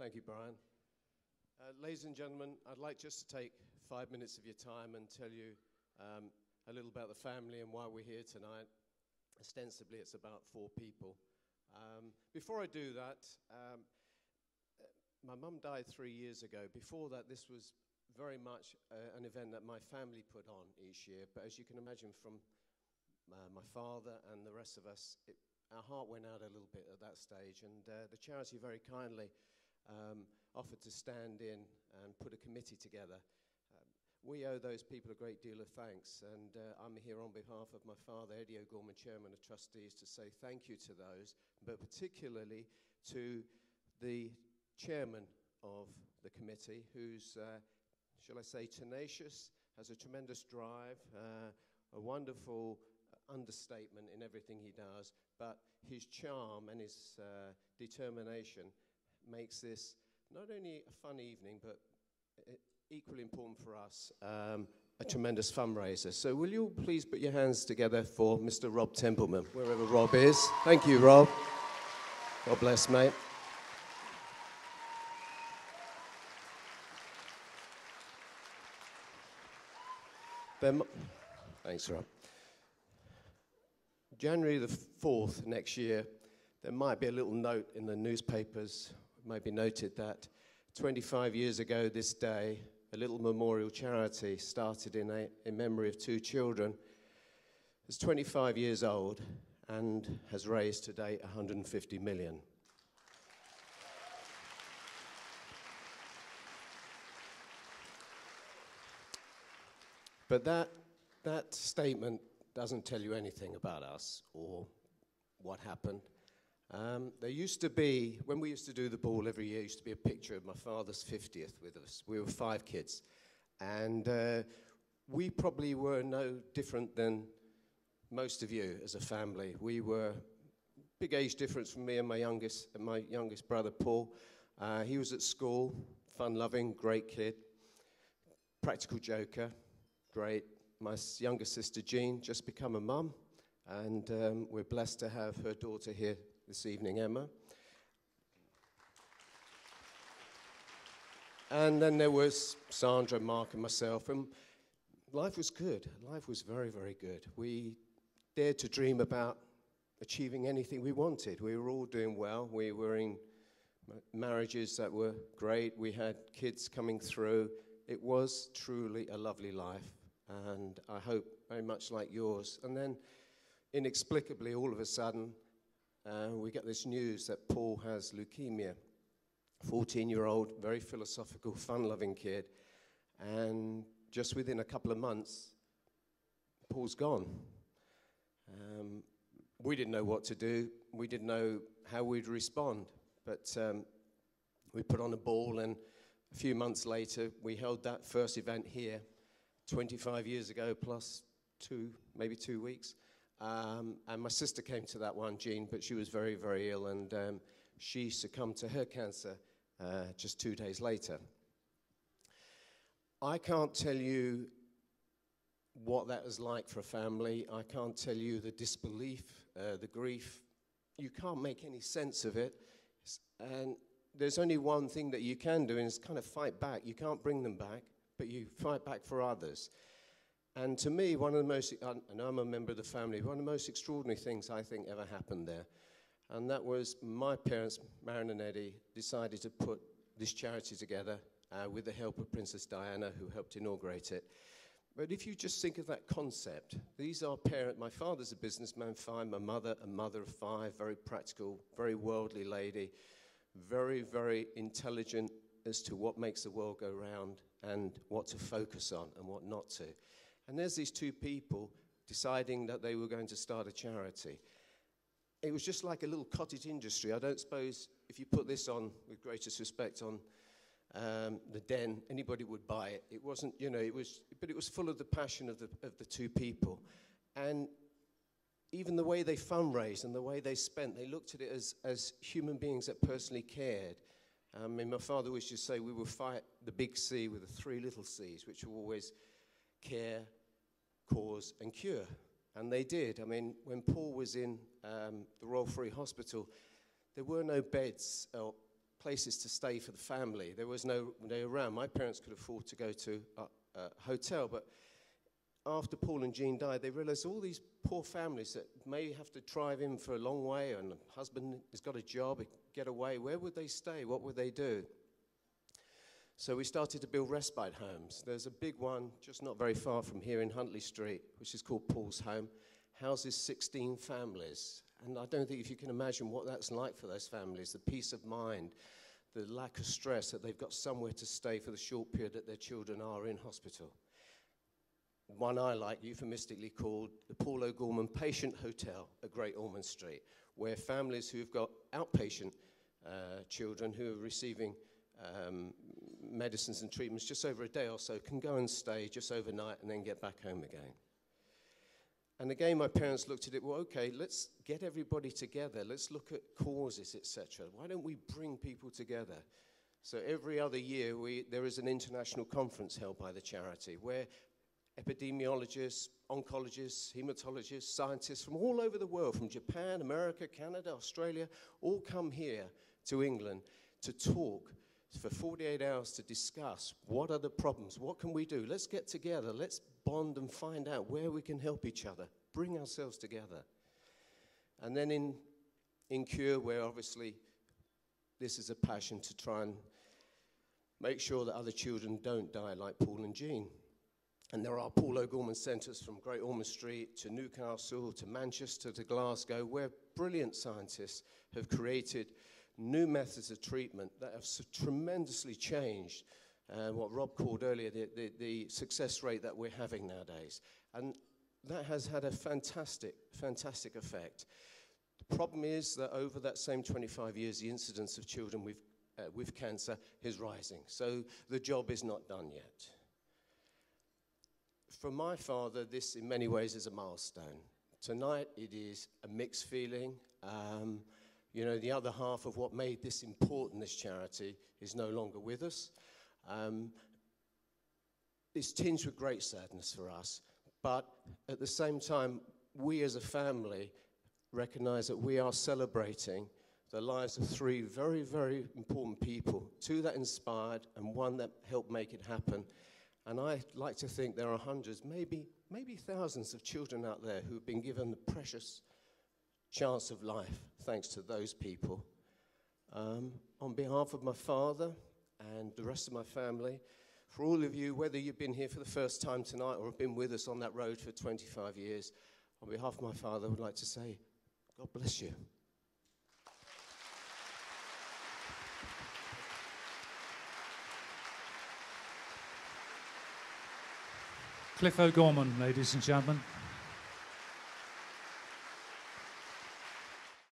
Thank you, Brian. Ladies and gentlemen, I'd like just to take 5 minutes of your time and tell you a little about the family and why we're here tonight. Ostensibly, it's about 4 people. Before I do that, my mum died 3 years ago. Before that, this was very much an event that my family put on each year. But as you can imagine from my father and the rest of us, our heart went out a little bit at that stage. And the charity very kindly offered to stand in and put a committee together. We owe those people a great deal of thanks, and I'm here on behalf of my father, Eddie O'Gorman, Chairman of Trustees, to say thank you to those, but particularly to the Chairman of the committee, who's, shall I say, tenacious, has a tremendous drive, a wonderful understatement in everything he does, but his charm and his determination makes this not only a fun evening, but equally important for us, a tremendous fundraiser. So will you please put your hands together for Mr. Rob Templeman, wherever Rob is. Thank you, Rob. God bless, mate. Thanks, Rob. January the 4th next year, there might be a little note in the newspapers. It might be noted that 25 years ago this day, a little memorial charity started in memory of 2 children. It's 25 years old and has raised to date 150 million. But that statement doesn't tell you anything about us or what happened. There used to be, when we used to do the ball every year, used to be a picture of my father's 50th with us. We were 5 kids. And we probably were no different than most of you as a family. We were big age difference from me and my youngest brother, Paul. He was at school, fun-loving, great kid, practical joker, great. My younger sister, Jean, just become a mum. And we're blessed to have her daughter here this evening, Emma. And then there was Sandra, Mark, and myself, and life was good. Life was very, very good. We dared to dream about achieving anything we wanted. We were all doing well. We were in marriages that were great. We had kids coming through. It was truly a lovely life, and I hope very much like yours. And then, inexplicably, all of a sudden, we get this news that Paul has leukemia. 14-year-old, very philosophical, fun-loving kid. And just within a couple of months, Paul's gone. We didn't know what to do. We didn't know how we'd respond. But we put on a ball, and a few months later, we held that first event here, 25 years ago, plus maybe 2 weeks. And my sister came to that one, Jean, but she was very, very ill, and she succumbed to her cancer just 2 days later. I can't tell you what that was like for a family. I can't tell you the disbelief, the grief. You can't make any sense of it. And there's only one thing that you can do, and it's kind of fight back. You can't bring them back, but you fight back for others. And to me, one of the most, and I'm a member of the family, one of the most extraordinary things I think ever happened there. And that was my parents, Marion and Eddie, decided to put this charity together with the help of Princess Diana, who helped inaugurate it. But if you just think of that concept, these are parents. My father's a businessman, 5, my mother, a mother of 5, very practical, very worldly lady, very, very intelligent as to what makes the world go round and what to focus on and what not to. And there's these 2 people deciding that they were going to start a charity. It was just like a little cottage industry. I don't suppose if you put this on, with greatest respect, on the Den, anybody would buy it. It wasn't, but it was full of the passion of the 2 people. And even the way they fundraised and the way they spent, they looked at it as human beings that personally cared. I mean, my father used to say we would fight the big C with the 3 little C's, which were always care, cause, and cure. And they did. I mean, when Paul was in the Royal Free Hospital, there were no beds or places to stay for the family. There was no around. My parents could afford to go to a hotel, but after Paul and Jean died, they realized all these poor families that may have to drive in for a long way, and the husband has got a job, get away. Where would they stay? What would they do? So we started to build respite homes. There's a big one just not very far from here in Huntley Street, which is called Paul's Home. Houses 16 families. And I don't think if you can imagine what that's like for those families, the peace of mind, the lack of stress that they've got somewhere to stay for the short period that their children are in hospital. One I like, euphemistically called the Paul O'Gorman Patient Hotel at Great Ormond Street, where families who've got outpatient children who are receiving medicines and treatments just over a day or so can go and stay just overnight and then get back home again. And again, my parents looked at it, well, okay, let's get everybody together. Let's look at causes, etc. Why don't we bring people together? So every other year, there is an international conference held by the charity where epidemiologists, oncologists, hematologists, scientists from all over the world, from Japan, America, Canada, Australia, all come here to England to talk for 48 hours to discuss what are the problems, what can we do? Let's get together, let's bond and find out where we can help each other, bring ourselves together. And then in Cure, where obviously this is a passion to try and make sure that other children don't die like Paul and Jean. And there are Paul O'Gorman centres from Great Ormond Street to Newcastle to Manchester to Glasgow, where brilliant scientists have created new methods of treatment that have tremendously changed what Rob called earlier, the success rate that we're having nowadays. And that has had a fantastic, fantastic effect. The problem is that over that same 25 years, the incidence of children with cancer is rising. So the job is not done yet. For my father, this in many ways is a milestone. Tonight, it is a mixed feeling. You know, the other half of what made this important, this charity, is no longer with us. It's tinged with great sadness for us, but at the same time, we as a family recognize that we are celebrating the lives of three very, very important people, two that inspired and one that helped make it happen. And I like to think there are hundreds, maybe thousands of children out there who've been given the precious chance of life thanks to those people. On behalf of my father and the rest of my family, for all of you, whether you've been here for the first time tonight or have been with us on that road for 25 years, on behalf of my father, I would like to say, God bless you. Cliff O'Gorman, ladies and gentlemen.